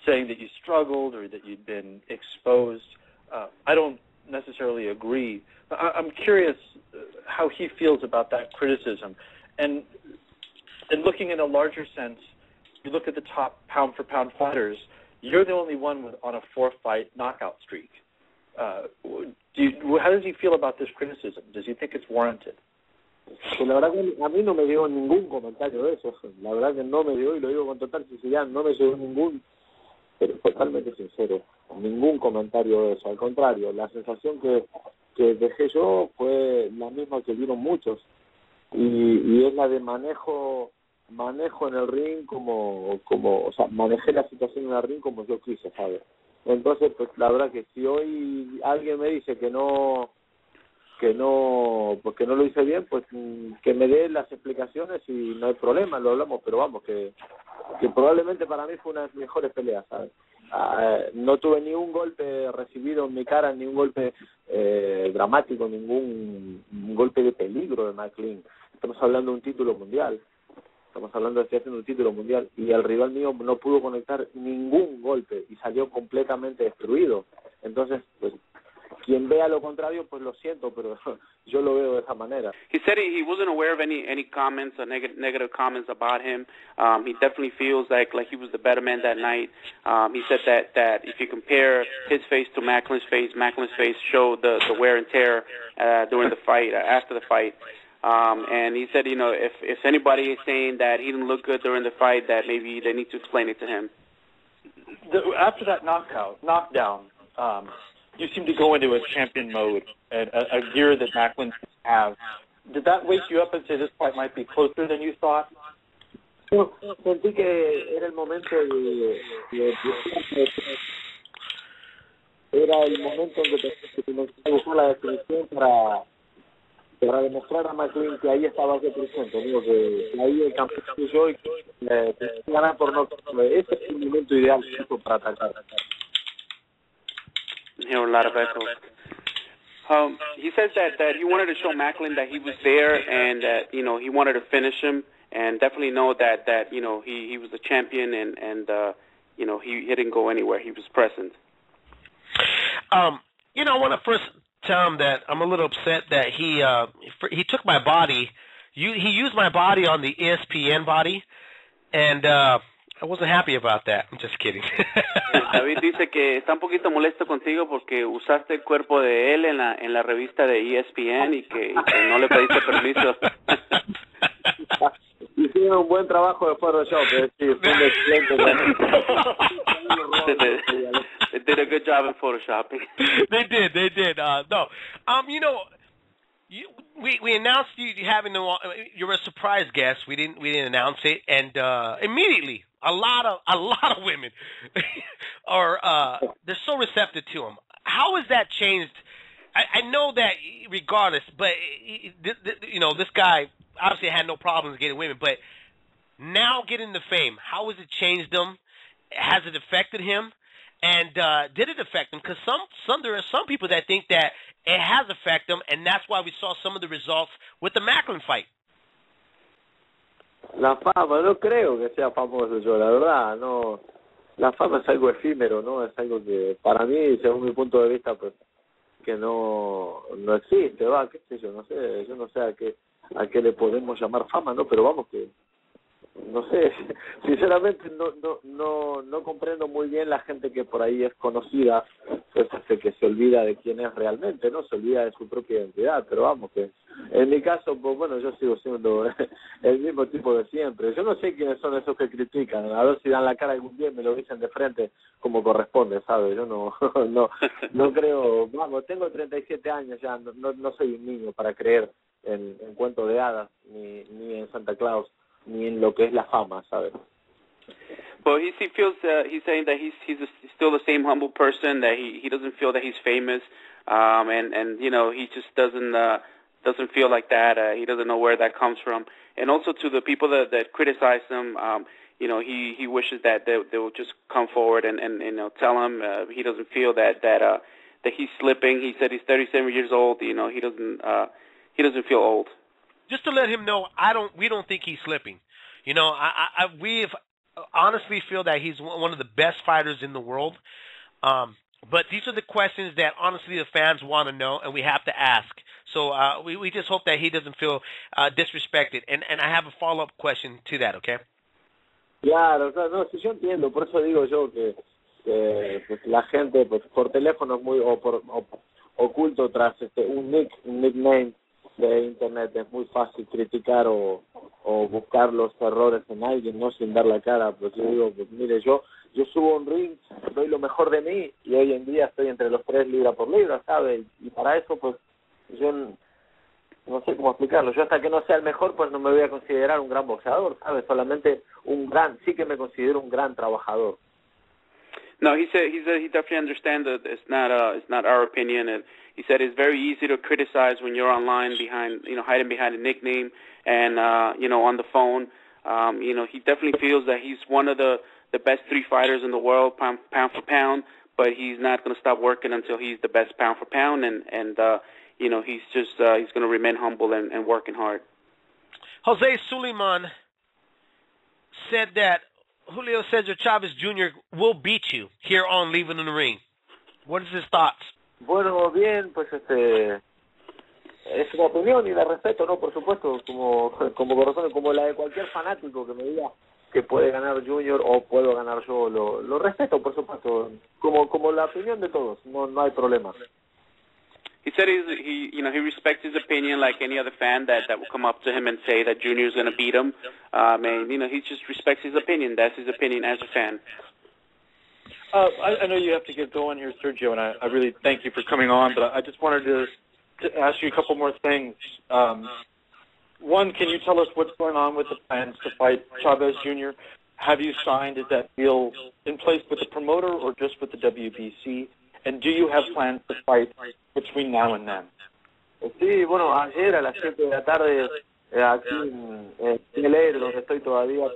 [SPEAKER 4] saying that you struggled or that you'd been exposed. I don't necessarily agree. I'm curious how he feels about that criticism. And looking in a larger sense, you look at the top pound-for-pound fighters, you're the only one on a 4-fight knockout streak. How does he feel about this criticism? Does he think it's warranted?
[SPEAKER 6] Pues la verdad que a mí no me llegó ningún comentario de eso. La verdad que no me llegó, y lo digo con total sinceridad, no me llegó pero totalmente sincero, ningún comentario de eso. Al contrario, la sensación que dejé yo fue la misma que vieron muchos, y es la de manejo en el ring o sea, manejé la situación en el ring como yo quise, ¿sabes? Entonces, pues la verdad que si hoy alguien me dice que no lo hice bien, pues que me dé las explicaciones y no hay problema, lo hablamos, pero vamos, que probablemente para mí fue una de las mejores peleas, ¿sabes? No tuve ni un golpe recibido en mi cara, ni un golpe dramático, ningún golpe de peligro de MACKLIN. Estamos hablando de un título mundial. estamos hablando de estoy haciendo un título mundial, y el rival mío no pudo conectar ningún golpe y salió completamente destruido. Entonces, pues, quien vea lo contrario, pues lo siento, pero yo lo veo de esa manera.
[SPEAKER 3] He said he wasn't aware of any comments or negative comments about him. He definitely feels like he was the better man that night. He said that if you compare his face to Macklin's face showed the wear and tear during the fight, after the fight. And he said, if anybody is saying that he didn't look good during the fight, that maybe they need to explain it to him.
[SPEAKER 4] After that knockdown, you seem to go into a champion mode, and a gear that Macklin have. Did that wake you up and say this fight might be closer than you thought?
[SPEAKER 6] Yo sentí que era el momento era el momento en que buscar la definición para demostrar a McLean que ahí estaba yo presente. Digo que ahí el campeón soy yo y que ganar por no. Ese es el momento ideal para atacar.
[SPEAKER 3] A lot of echoes. He says that he wanted to show Macklin that he was there and that he wanted to finish him and definitely know that he was the champion and he didn't go anywhere. He was present.
[SPEAKER 1] I want to first tell him that I'm a little upset that he took my body. He used my body on the ESPN body, and I wasn't happy about that. I'm just kidding.
[SPEAKER 3] David dice que está un poquito molesto contigo porque usaste el cuerpo de él en la revista de ESPN y que no le pediste permiso.
[SPEAKER 6] Hicieron un buen trabajo de Photoshop, sí, fue un excelente.
[SPEAKER 3] They did a good job in photoshopping.
[SPEAKER 1] They did. No, we announced you having you're a surprise guest. We didn't announce it, and immediately a lot of women are they're so receptive to him. How has that changed? I know that regardless, but this guy obviously had no problems getting women, but now getting the fame, how has it changed him? Has it affected him? And did it affect him? Because there are some people that think that it has affected him, and that's why we saw some of the results with the Macklin fight.
[SPEAKER 6] La fama, no creo que sea famoso yo, la verdad, no. La fama es algo efímero, ¿no? Es algo que para mí, según mi punto de vista, pues que no existe, qué sé yo, no sé a qué le podemos llamar fama, ¿no? Pero vamos que no sé, sinceramente no comprendo muy bien la gente que por ahí es conocida, pues que se olvida de quién es realmente, ¿no? Se olvida de su propia identidad, pero vamos que en mi caso, pues bueno, yo sigo siendo el mismo tipo de siempre. Yo no sé quiénes son esos que critican, a ver si dan la cara algún día y me lo dicen de frente como corresponde, ¿sabes? Yo no creo, vamos, tengo 37 años ya, no soy un niño para creer en cuentos de hadas, ni en Santa Claus, ni en lo que es la fama, ¿sabes?
[SPEAKER 3] Well, he feels he's saying that he's still the same humble person, that he doesn't feel that he's famous, and he just doesn't feel like that. He doesn't know where that comes from. And also to the people that criticize him, he wishes that they will just come forward and tell him he doesn't feel that he's slipping. He said he's 37 years old. He doesn't feel old.
[SPEAKER 1] Just to let him know, we don't think he's slipping. We honestly feel that he's one of the best fighters in the world. But these are the questions that honestly the fans want to know, and we have to ask. So we just hope that he doesn't feel disrespected. And I have a follow-up question to that, okay?
[SPEAKER 6] Claro, no, si yo entiendo, por eso digo yo que pues la gente pues por teléfono es muy oculto tras un nickname de internet, es muy fácil criticar o buscar los errores en alguien, no sin dar la cara. Pues yo digo, pues mire, yo subo un ring, doy lo mejor de mí y hoy en día estoy entre los 3 libra por libra, ¿sabes? Y para eso pues yo no sé cómo explicarlo. Yo hasta que no sea el mejor pues no me voy a considerar un gran boxeador, ¿sabes? Solamente sí que me considero un gran trabajador.
[SPEAKER 3] No, he definitely understands that it's not our opinion, and he said it's very easy to criticize when you're online hiding behind a nickname and on the phone. He definitely feels that he's one of the best 3 fighters in the world, pound for pound, but he's not going to stop working until he's the best pound for pound, and he's going to remain humble and working hard.
[SPEAKER 1] Jose Sulaiman said that Julio Cesar Chavez Jr. will beat you here on Leaving in the Ring. What is his thoughts?
[SPEAKER 6] Bueno, bien, pues es una opinión y la respeto, ¿no? Por supuesto, como corazón, como la de cualquier fanático que me diga que puede ganar Junior o puedo ganar yo, lo respeto, por supuesto, como la opinión de todos, no hay problema.
[SPEAKER 3] He said he respects his opinion like any other fan that will come up to him and say that Junior's going to beat him. And he just respects his opinion. That's his opinion as a fan.
[SPEAKER 4] I know you have to get going here, Sergio, and I really thank you for coming on, but I just wanted to ask you a couple more things. One, can you tell us what's going on with the plans to fight Chavez Jr.? Have you signed? Is that deal in place with the promoter or just with the WBC? And do you have plans to fight between now and then?
[SPEAKER 6] Sí, bueno, ayer a las 7 de la tarde, aquí en LA, donde estoy todavía,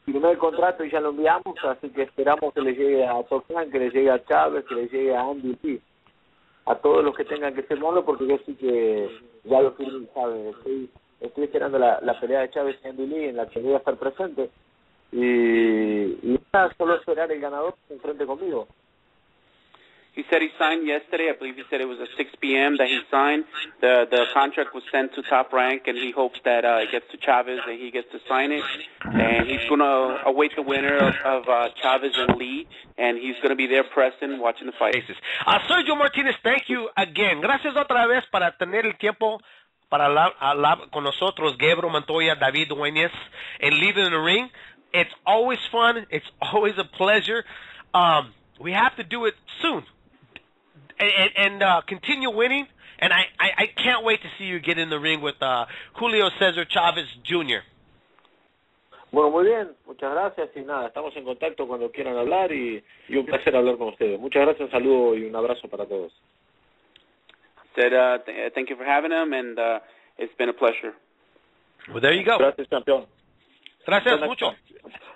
[SPEAKER 6] firmé el contrato y ya lo enviamos, así que esperamos que le llegue a Thompson, que le llegue a Chávez, que le llegue a NTHE, a todos los que tengan que firmarlo, porque yo sí que ya lo firmé, ¿sabes? Estoy esperando la pelea de Chávez y NTHE en la que voy a estar presente, y nada, solo esperar el ganador enfrente conmigo.
[SPEAKER 3] He said he signed yesterday. I believe he said it was at 6 p.m. that he signed. The contract was sent to Top Rank, and he hopes that it gets to Chavez and he gets to sign it. And he's going to await the winner of Chavez and Lee, and he's going to be there present watching the fight.
[SPEAKER 1] Sergio Martinez, thank you again. Gracias otra vez para tener el tiempo para hablar con nosotros, Gabriel Montoya, David Dueñez, and Leaving in the Ring. It's always fun. It's always a pleasure. We have to do it soon. And continue winning, and I can't wait to see you get in the ring with Julio Cesar Chavez Jr.
[SPEAKER 6] Bueno, muy bien, muchas gracias y nada, estamos en contacto cuando quieran hablar y un placer hablar con ustedes. Muchas gracias, un saludo y un abrazo para todos.
[SPEAKER 3] Said thank you for having him, and it's been a pleasure.
[SPEAKER 1] Well, there you go.
[SPEAKER 6] Gracias, campeón.
[SPEAKER 1] Gracias mucho.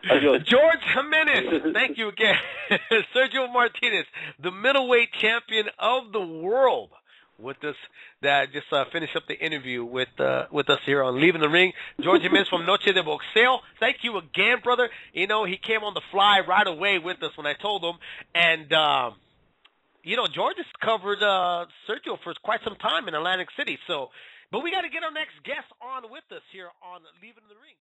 [SPEAKER 6] Adiós.
[SPEAKER 1] George Jimenez, thank you again. Sergio Martinez, the middleweight champion of the world, with us. That just finished up the interview with us here on Leaving the Ring. George Jimenez from Noche de Boxeo. Thank you again, brother. You know, he came on the fly right away with us when I told him. And, George has covered Sergio for quite some time in Atlantic City. But we got to get our next guest on with us here on Leaving the Ring.